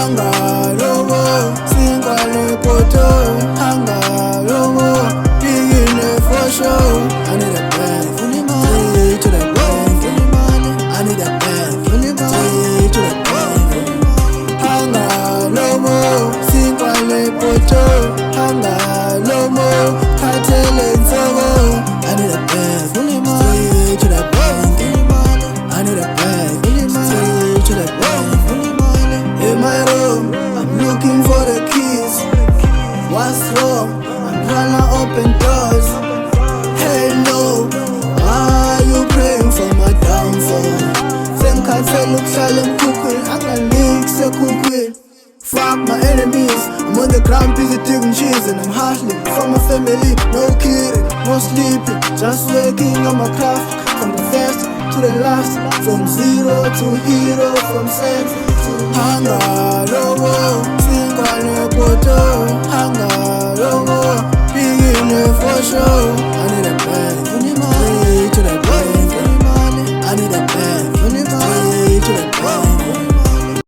Hangalobo, singale poto. Hangalobo, digging it for show. I need a bag, fully money to the bank. I need a bag, fully money to the bank. Hangalobo, singale poto. Hangalobo, katele nsogo. I need a bag, fully money to the bank. I need a bag, fully money to the bank. In my room, I'm looking for the keys. What's wrong? I'm trying to open doors. Hello, why are you praying for my downfall? Think I tell look shalom cooking, I can mix a cooking. Fuck my enemies, I'm on the ground busy digging cheese. And I'm hustling for my family, no kidding, no sleeping. Just working on my craft, from the first to the last. From zero to hero, from sense to Hangalobo.